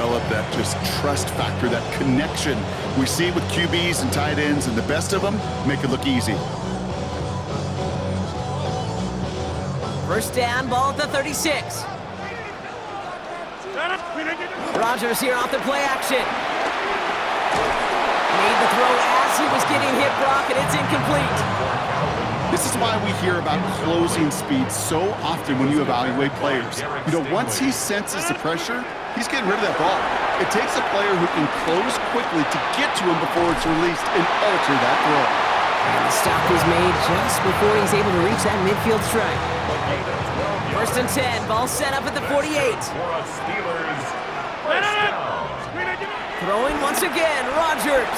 develop that just trust factor, that connection. We see it with QBs and tight ends, and the best of them make it look easy. First down, ball at the 36. Rodgers here off the play action. Made the throw as he was getting hit, Brock, and it's incomplete. This is why we hear about closing speed so often when you evaluate players. You know, once he senses the pressure, he's getting rid of that ball. It takes a player who can close quickly to get to him before it's released and alter that throw. And the stop is made just before he's able to reach that midfield strike. First and 10, ball set up at the 48. Throwing once again, Rodgers.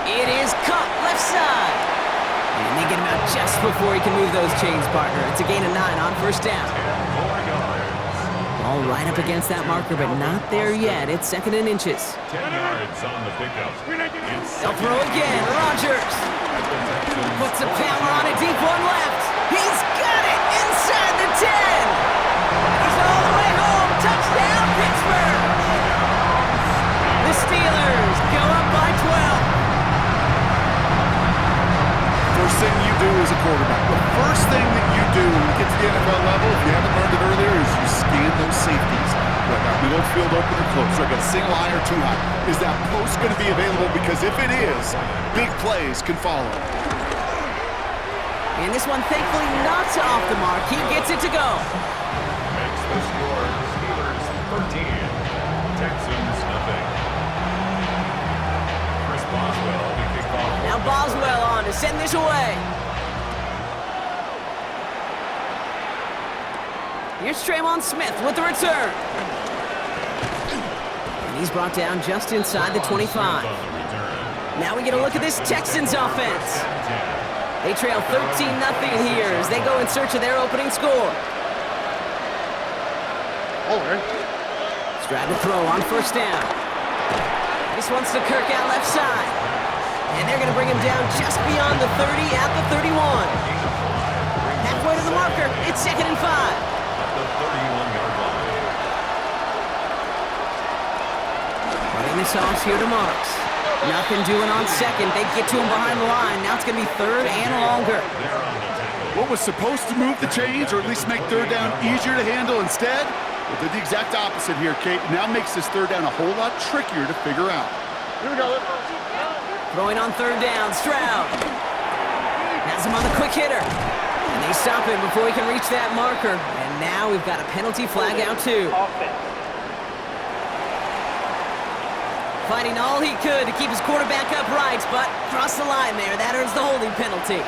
It is caught left side. And they get him out just before he can move those chains, partner. It's a gain of 9 on first down. All right up against that marker, but not there yet. It's 2nd and inches. 10 yards on the pickup. They'll throw again, Rodgers. Puts a power on a deep one left. He's got it inside the 10. He's all the way home. Touchdown, Pittsburgh. The Steelers go up by 12. First thing you do as a quarterback, the first thing that you do when you get to the NFL level, if you haven't learned it earlier, is you scan those safeties. Do I got middle field open or close? Do I got single high or too high? Is that post going to be available? Because if it is, big plays can follow. And this one, thankfully, not off the mark. He gets it to go. Makes the score Steelers 13, Texans nothing. Chris Boswell will be kicked off. Now Boswell on to send this away. Here's Tremon Smith with the return. And he's brought down just inside the 25. Now we get a look at this Texans offense. They trail 13-0 here as they go in search of their opening score. Stride to throw on first down. This one's to Kirk out left side. And they're going to bring him down just beyond the 30 at the 31. Halfway to the marker, it's 2nd and 5. At the 31-yard line. Running this off here to Marks. Nothing doing on second. They get to him behind the line. Now it's going to be 3rd and longer. What was supposed to move the chains, or at least make 3rd down easier to handle instead, well, did the exact opposite here, Kate. Now makes this 3rd down a whole lot trickier to figure out. Here we go. Throwing on 3rd down, Stroud. Has him on the quick hitter. And they stop him before he can reach that marker. And now we've got a penalty flag out too. Fighting all he could to keep his quarterback upright, but crossed the line there. That earns the holding penalty.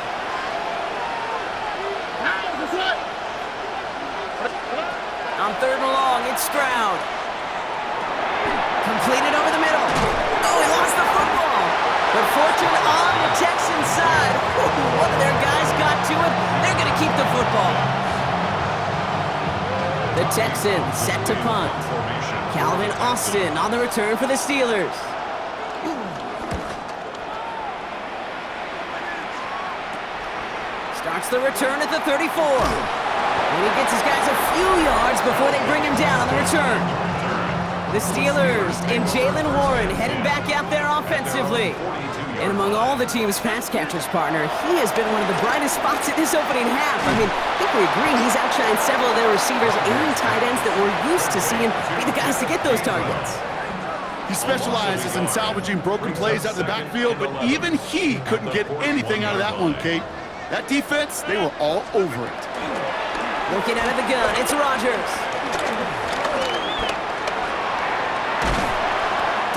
On 3rd and long, it's Stroud. Completed over the middle. Oh, he lost the football. But fortune on the Texans side. One of their guys got to it. They're going to keep the football. The Texans set to punt. Calvin Austin on the return for the Steelers. Starts the return at the 34. And he gets his guys a few yards before they bring him down on the return. The Steelers and Jaylen Warren headed back out there offensively. And among all the team's pass catchers, partner, he has been one of the brightest spots in this opening half. I mean, I think we agree he's outshined several of their receivers and tight ends that we're used to seeing be the guys to get those targets. He specializes in salvaging broken plays out of the backfield, but even he couldn't get anything out of that one, Kate. That defense, they were all over it. Looking out of the gun, it's Rodgers.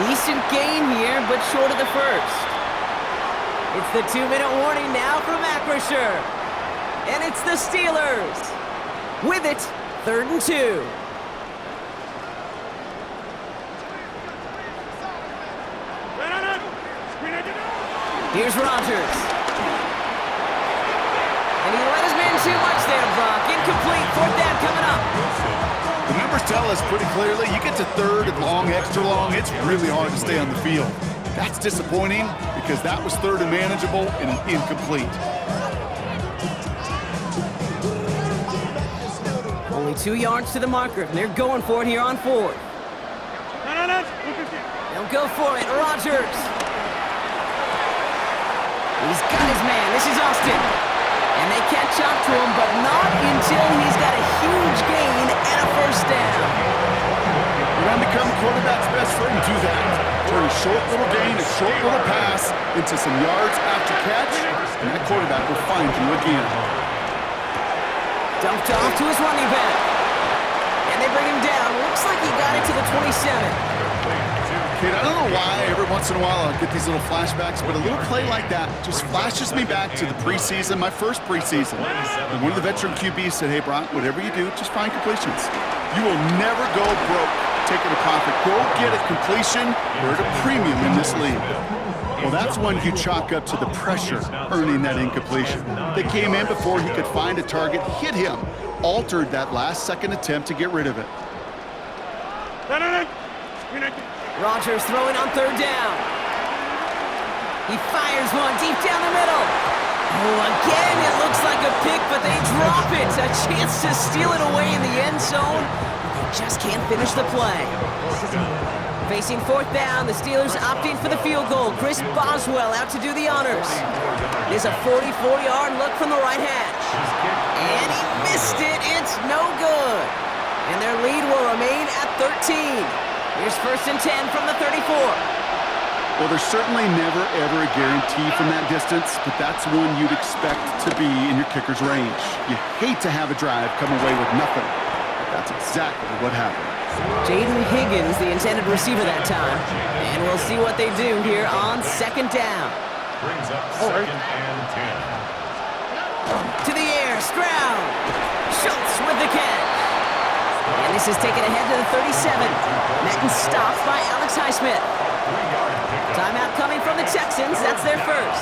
Decent gain here, but short of the first. It's the 2-minute warning now from Acrisure. And it's the Steelers. With it, 3rd and 2. Here's Rodgers. And he let his man too much there, Brock. Incomplete, 4th down coming up. The numbers tell us pretty clearly, you get to 3rd and long, extra long, it's really hard to stay on the field. That's disappointing because that was 3rd and manageable and an incomplete. Only 2 yards to the marker, and they're going for it here on 4th. They'll go for it. Rodgers. He's got his man. This is Austin. And they catch up to him, but not until he's got a huge gain and a first down. You want to become a quarterback's best friend, do that. Turn a short little gain, a short little pass into some yards after catch, and that quarterback will find you again. Dumped off to his running back. And they bring him down. Looks like he got it to the 27. Kate, I don't know why every once in a while I'll get these little flashbacks, but a little play like that just flashes me back to the preseason, my first preseason. And one of the veteran QBs said, hey, Brock, whatever you do, just find completions. You will never go broke taking a profit. Go get a completion. We're at a premium in this league. Well, that's when you chalk up to the pressure earning that incompletion. They came in before he could find a target, hit him, altered that last-second attempt to get rid of it. Rodgers throwing on 3rd down. He fires one deep down the middle. Oh, again, it looks like a pick, but they drop it. A chance to steal it away in the end zone. They just can't finish the play. Facing 4th down, the Steelers opting for the field goal. Chris Boswell out to do the honors. It is a 44-yard look from the right hash. And he missed it. It's no good. And their lead will remain at 13. Here's 1st and 10 from the 34. Well, there's certainly never, ever a guarantee from that distance, but that's one you'd expect to be in your kicker's range. You hate to have a drive come away with nothing. But that's exactly what happened. Jaden Higgins, the intended receiver that time. And we'll see what they do here on 2nd down. Brings up 2nd and 10. To the air, Stroud. Schultz with the catch. And this is taken ahead to the 37. Met and stopped by Alex Highsmith. Timeout coming from the Texans. That's their first.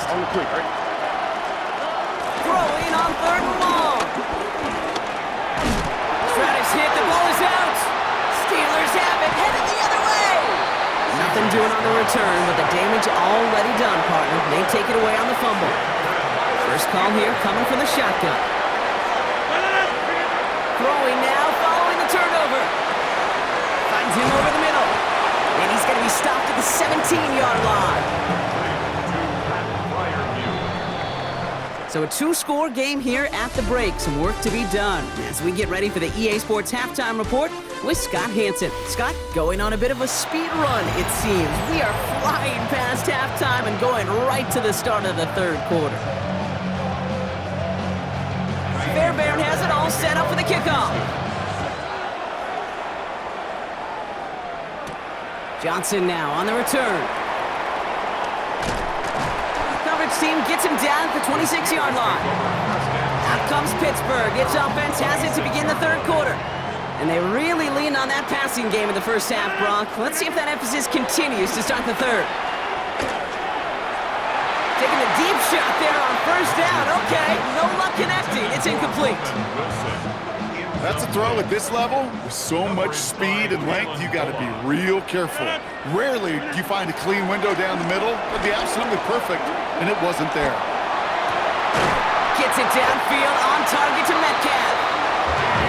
Throwing on 3rd and long. Stroud is hit. The ball is out. Steelers have it. Headed the other way. Nothing doing on the return, but the damage already done, partner. They take it away on the fumble. First call here coming from the shotgun. Throwing now, following the turnover. Finds him over the middle. And he's going to be stopped at the 17-yard line. So a 2-score game here at the break. Some work to be done as we get ready for the EA Sports Halftime Report with Scott Hansen. Scott, going on a bit of a speed run, it seems. We are flying past halftime and going right to the start of the 3rd quarter. Fairbairn has it all set up for the kickoff. Johnson now on the return. Coverage team gets him down at the 26-yard line. Out comes Pittsburgh. Its offense has it to begin the 3rd quarter. And they really leaned on that passing game in the first half, Brock. Let's see if that emphasis continues to start the 3rd. Taking a deep shot there on 1st down. Okay, no luck connecting. It's incomplete. That's a throw at this level. With so much speed and length, you got to be real careful. Rarely do you find a clean window down the middle. It'd be absolutely perfect, and it wasn't there. Gets it downfield on target to Metcalf.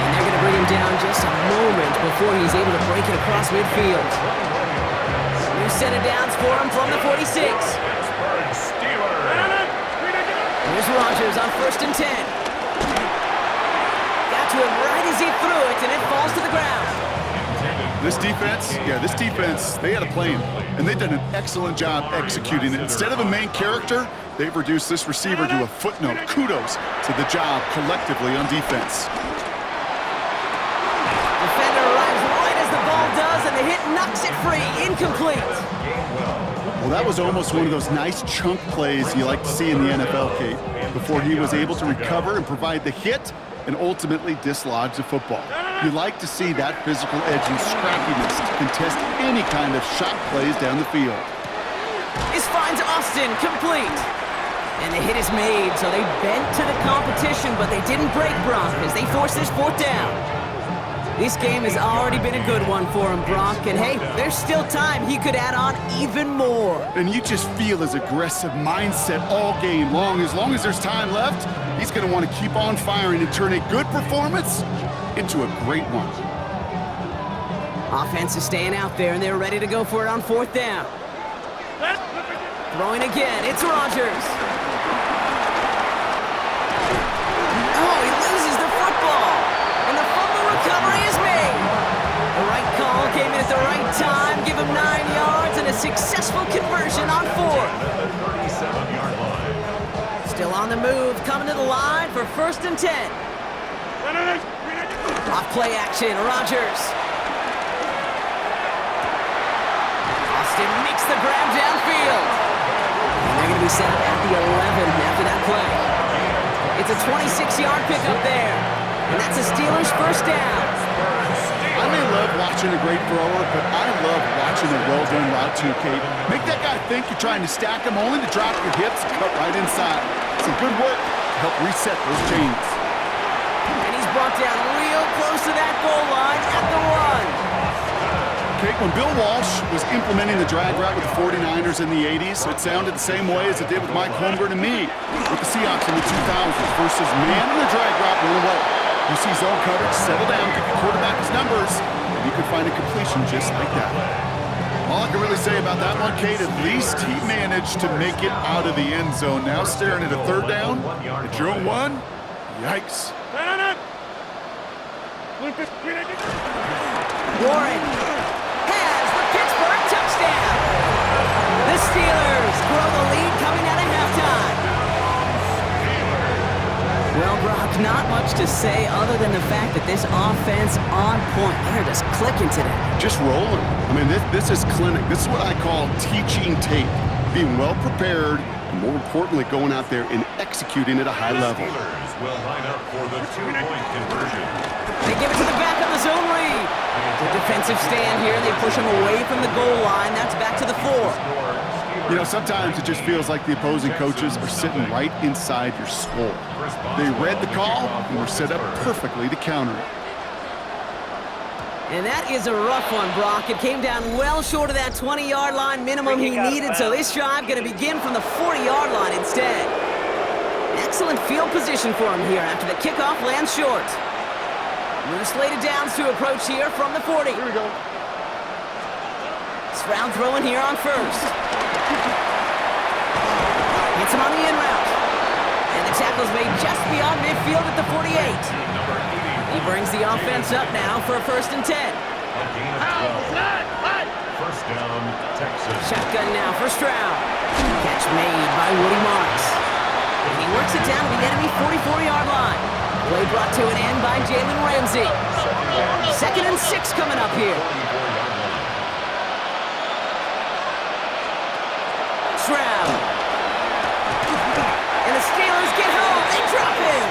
And they're going to bring him down just a moment before he's able to break it across midfield. New set of downs for him from the 46. Here's Rodgers on 1st and 10. Got to him right as he threw it, and it falls to the ground. This defense, they had a plan, and they've done an excellent job executing it. Instead of a main character, they've reduced this receiver to a footnote. Kudos to the job collectively on defense. Defender arrives right as the ball does, and the hit knocks it free. Incomplete. Well, that was almost one of those nice chunk plays you like to see in the NFL, Kate, before he was able to recover and provide the hit and ultimately dislodge the football. You like to see that physical edge and scrappiness to contest any kind of shot plays down the field. This finds Austin complete. And the hit is made, so they bent to the competition, but they didn't break Brock as they force this 4th down. This game has already been a good one for him, Brock, and hey, there's still time he could add on even more. And you just feel his aggressive mindset all game long. As long as there's time left, he's going to want to keep on firing and turn a good performance into a great one. Offense is staying out there, and they're ready to go for it on 4th down. Throwing again, it's Rodgers. Oh, he loses the football, and the fumble recovery is made. The right call came in at the right time, give him 9 yards, and a successful conversion on 4th. 37-yard line. Still on the move, coming to the line for 1st and 10. Off play action, Rodgers. Austin makes the grab downfield. And they're going to be set up at the 11 after that play. It's a 26-yard pickup there. And that's a Steelers 1st down. I may love watching a great thrower, but I love watching a well-done route too, Kate. Make that guy think you're trying to stack him, only to drop your hips and cut right inside. Some good work to help reset those chains. And he's brought down real close to that goal line at the 1. Kate, when Bill Walsh was implementing the drag route with the 49ers in the 80s, it sounded the same way as it did with Mike Holmgren and me with the Seahawks in the 2000s versus man in the drag route run away. You see zone coverage, settle down, give your quarterback his numbers, and you can find a completion just like that. All I can really say about that one, Kate, at least he managed to make it out of the end zone. Now staring at a 3rd down, at your own 1, yikes. Warren has the Pittsburgh touchdown. The Steelers grow the lead coming out of halftime. Well, Brock, not much to say other than the fact that this offense on point. They're just clicking today. Just rolling. I mean, this is clinic. This is what I call teaching tape. Being well prepared, and more importantly, going out there and executing at a high level. Steelers will line up for the 2-point conversion. They give it to the back of the zone read. The defensive stand here. They push him away from the goal line. That's back to the 4. You know, sometimes it just feels like the opposing coaches are sitting right inside your skull. They read the call and were set up perfectly to counter it. And that is a rough one, Brock. It came down well short of that 20-yard line minimum he needed, so this drive going to begin from the 40-yard line instead. Excellent field position for him here after the kickoff lands short. New slated downs to approach here from the 40. Here we go. Stroud throwing here on 1st. Hits him on the in route. And the tackle's made just beyond midfield at the 48. He brings the offense up now for a 1st and 10. First down, Texas. Shotgun now for Stroud. Catch made by Woody Marks. And he works it down to the enemy 44-yard line. Play brought to an end by Jalen Ramsey. 2nd and 6 coming up here. Stroud. And the Steelers get home. They drop him.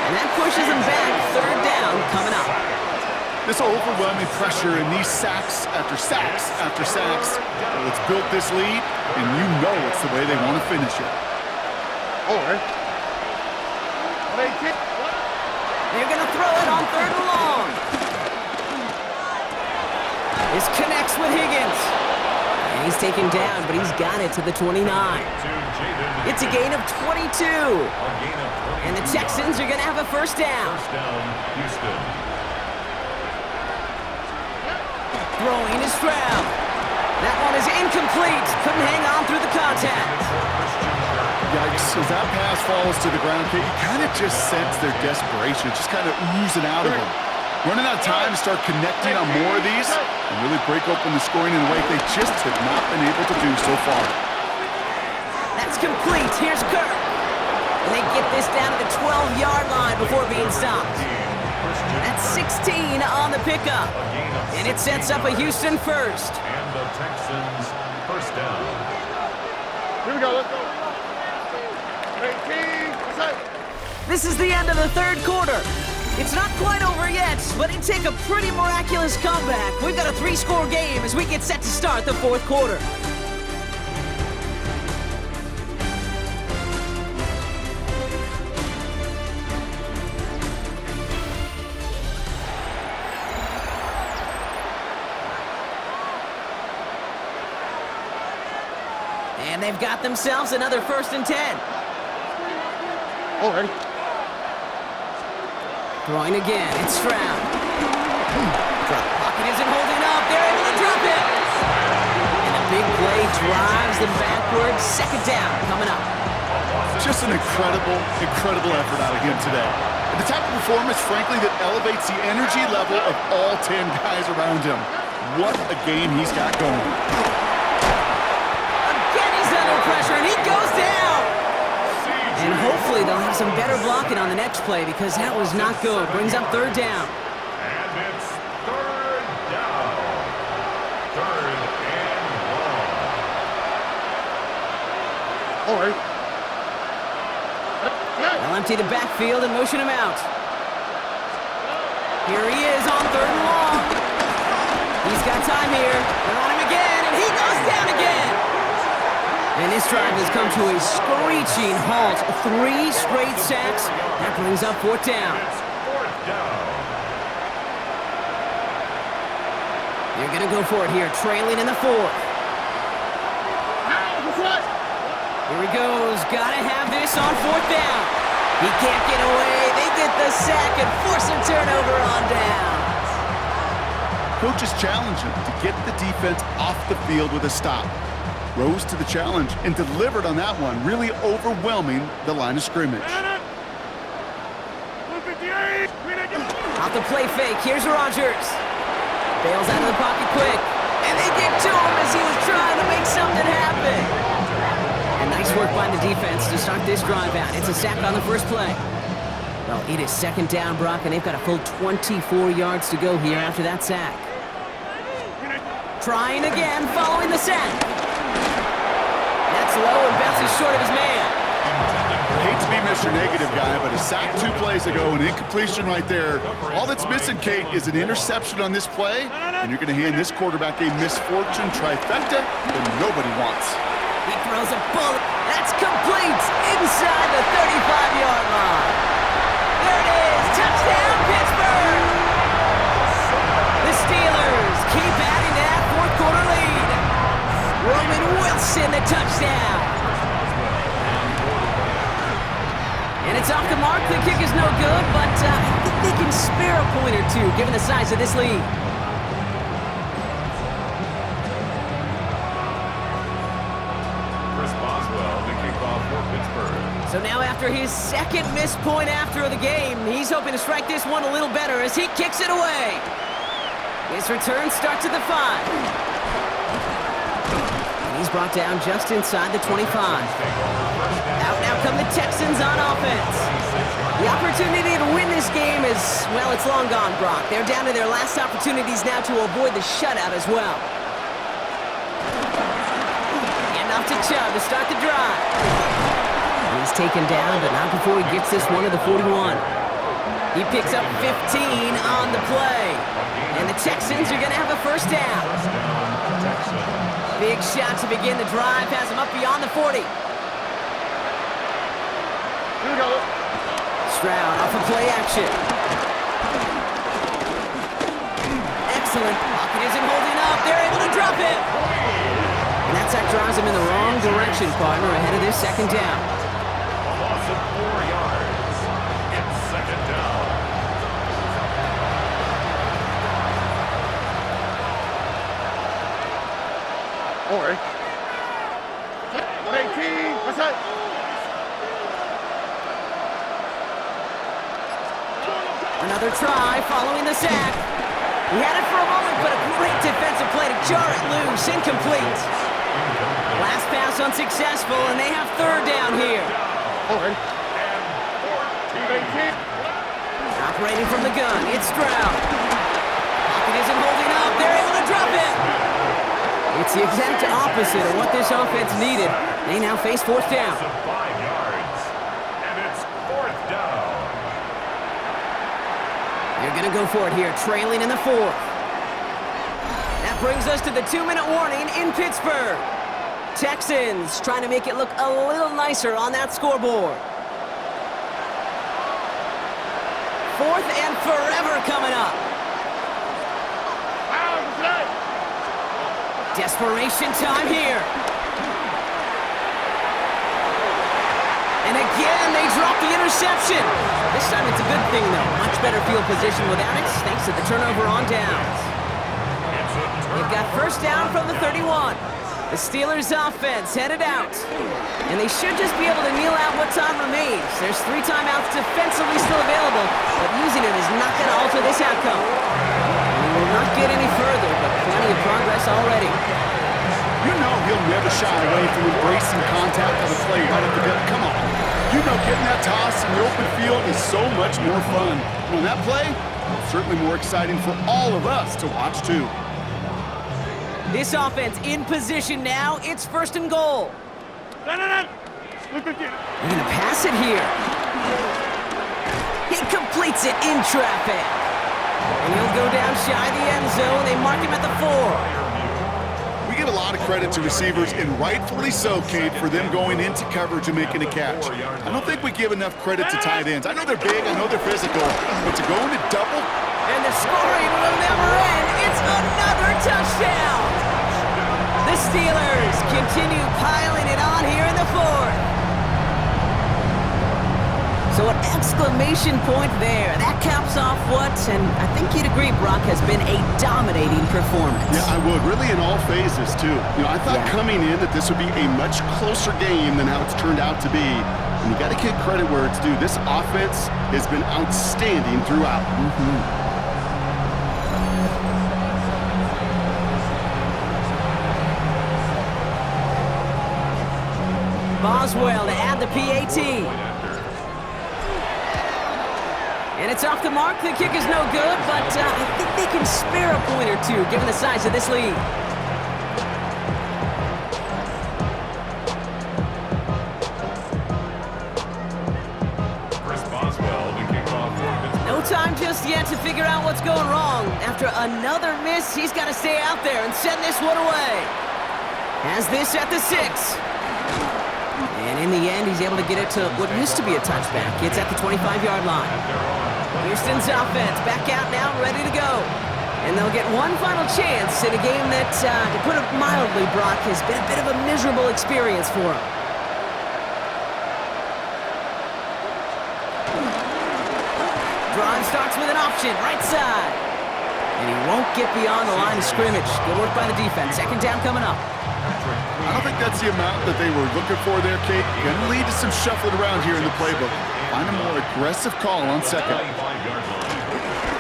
And that pushes him back. 3rd down coming up. This overwhelming pressure and these sacks after sacks after sacks, well, it's built this lead, and you know it's the way they want to finish it. They're going to throw it on 3rd and long. This connects with Higgins. And he's taken down, but he's got it to the 29. It's a gain of 22. And the Texans are going to have a 1st down. First down, Houston. Throwing to Stroud. That one is incomplete. Couldn't hang on through the contact. Yikes, as that pass falls to the ground, you kind of just sense their desperation, just kind of oozing out of them. Running out of time to start connecting on more of these and really break open the scoring in a way they just have not been able to do so far. That's complete. Here's Kirk. And they get this down to the 12-yard line before being stopped. That's 16 on the pickup. And it sets up a Houston 1st. And the Texans first down. Here we go, let's go. This is the end of the 3rd quarter. It's not quite over yet, but it took a pretty miraculous comeback. We've got a 3-score game as we get set to start the 4th quarter. And they've got themselves another 1st and 10. Already. Throwing again. It's Stroud. Pocket isn't holding up. They're able to drop it. And a big play drives them backwards. Second down coming up. Just an incredible, incredible effort out of him today. And the type of performance, frankly, that elevates the energy level of all 10 guys around him. What a game he's got going. Again, he's under pressure, and he goes down. And hopefully they'll have some better blocking on the next play because that was not good. Brings up third down. And it's third down. Third and long. All right. They'll empty the backfield and motion him out. Here he is on third and long. He's got time here. They're on him again, and he goes down again. And this drive has come to a screeching halt. 3 straight sacks. That brings up fourth down. It's fourth down. They're going to go for it here, trailing in the fourth. Here he goes. Got to have this on fourth down. He can't get away. They get the sack and force a turnover on down. Coaches challenge him to get the defense off the field with a stop. Rose to the challenge and delivered on that one, really overwhelming the line of scrimmage. Off the play fake, here's Rodgers. Bails out of the pocket quick. And they get to him as he was trying to make something happen. And nice work by the defense to start this drive out. It's a sack on the first play. Well, it is second down, Brock, and they've got a full 24 yards to go here after that sack. Trying again, following the sack. That's low and bounces short of his man. I hate to be Mr. Negative guy, but a sack 2 plays ago, an incompletion right there. All that's missing, Kate, is an interception on this play, and you're going to hand this quarterback a misfortune trifecta that nobody wants. He throws a bullet. That's complete inside the 35-yard line. There it is. Touchdown, Pittsburgh. The Steelers keep adding to that fourth-quarter lead. Roman Wilson, the touchdown. And it's off the mark. The kick is no good, but I think they can spare a point or two given the size of this lead. So now after his second missed point after the game, he's hoping to strike this one a little better as he kicks it away. His return starts at the 5. And he's brought down just inside the 25. Out now come the Texans on offense. The opportunity to win this game is, well, it's long gone, Brock. They're down to their last opportunities now to avoid the shutout as well. And off to Chubb to start the drive. He's taken down, but not before he gets this one to the 41. He picks up 15 on the play. And the Texans are going to have a first down. Big shot to begin the drive. Has him up beyond the 40. Here we go. Stroud off of play action. Excellent. Pocket isn't holding up. They're able to drop it. And that sack drives him in the wrong direction, partner, ahead of this second down. 4 yards. It's second down. All right. 18. What's that? Another try following the sack. He had it for a moment, but a great defensive play to jar it loose. Incomplete. Last pass unsuccessful, and they have third down here. All right. Operating from the gun, it's Stroud. Pocket isn't holding up. They're able to drop it. It's the exact opposite of what this offense needed. They now face fourth down. 5 yards. And it's fourth down. They're going to go for it here, trailing in the fourth. That brings us to the 2-minute warning in Pittsburgh. Texans trying to make it look a little nicer on that scoreboard. Fourth and forever coming up. Desperation time here. And And again, they drop the interception. This time it's a good thing, though. Much better field position without it, thanks to the turnover on downs. They've got first down from the 31. The Steelers' offense headed out. And they should just be able to kneel out what time remains. There's 3 timeouts defensively still available, but using it is not going to alter this outcome. We will not get any further, but plenty of progress already. You know he'll never shy away from embracing contact on the play right at the gut. Come on. You know getting that toss in the open field is so much more fun. And on that play, certainly more exciting for all of us to watch too. This offense in position now. It's first and goal. They're going to pass it here. He completes it in traffic. And he'll go down shy of the end zone. They mark him at the 4. We give a lot of credit to receivers, and rightfully so, Kate, for them going into coverage and making a catch. I don't think we give enough credit to tight ends. I know they're big, I know they're physical, but to go into double... And the scoring will never end. It's another touchdown. The Steelers continue piling it on here in the 4th. So an exclamation point there. That caps off what, and I think you'd agree, Brock, has been a dominating performance. Yeah, I would. Really in all phases, too. You know, I thought coming in that this would be a much closer game than how it's turned out to be. And you got to give credit where it's due. This offense has been outstanding throughout. Boswell to add the PAT. And it's off the mark. The kick is no good, but I think they can spare a point or two given the size of this lead. No time just yet to figure out what's going wrong. After another miss, he's got to stay out there and send this one away. Has this at the 6. And in the end, he's able to get it to what used to be a touchback. It's at the 25-yard line. Houston's offense back out now, ready to go. And they'll get one final chance in a game that, to put it mildly, Brock, has been a bit of a miserable experience for him. Drive starts with an option, right side. And he won't get beyond the line of scrimmage. Good work by the defense. Second down coming up. I don't think that's the amount that they were looking for there, Kate. Going to lead to some shuffling around here in the playbook. Find a more aggressive call on second.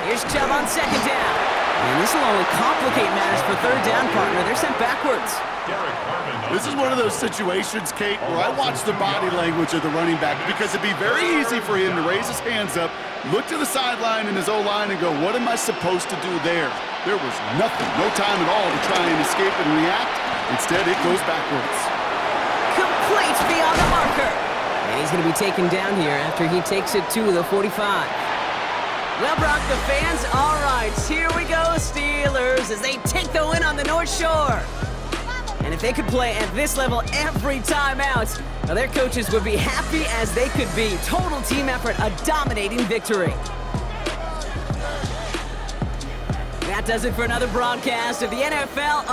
Here's Chubb on second down. And this will only complicate matters for third down, partner. They're sent backwards. This is one of those situations, Kate, where I watch the body language of the running back because it'd be very easy for him to raise his hands up, look to the sideline in his O-line and go, what am I supposed to do there? There was nothing, no time at all to try and escape and react. Instead, it goes backwards. Complete beyond the marker. And he's going to be taken down here after he takes it to the 45. Well, Brock, the fans, all right, here we go, Steelers, as they take the win on the North Shore. And if they could play at this level every time out, well, their coaches would be happy as they could be. Total team effort, a dominating victory. That does it for another broadcast of the NFL.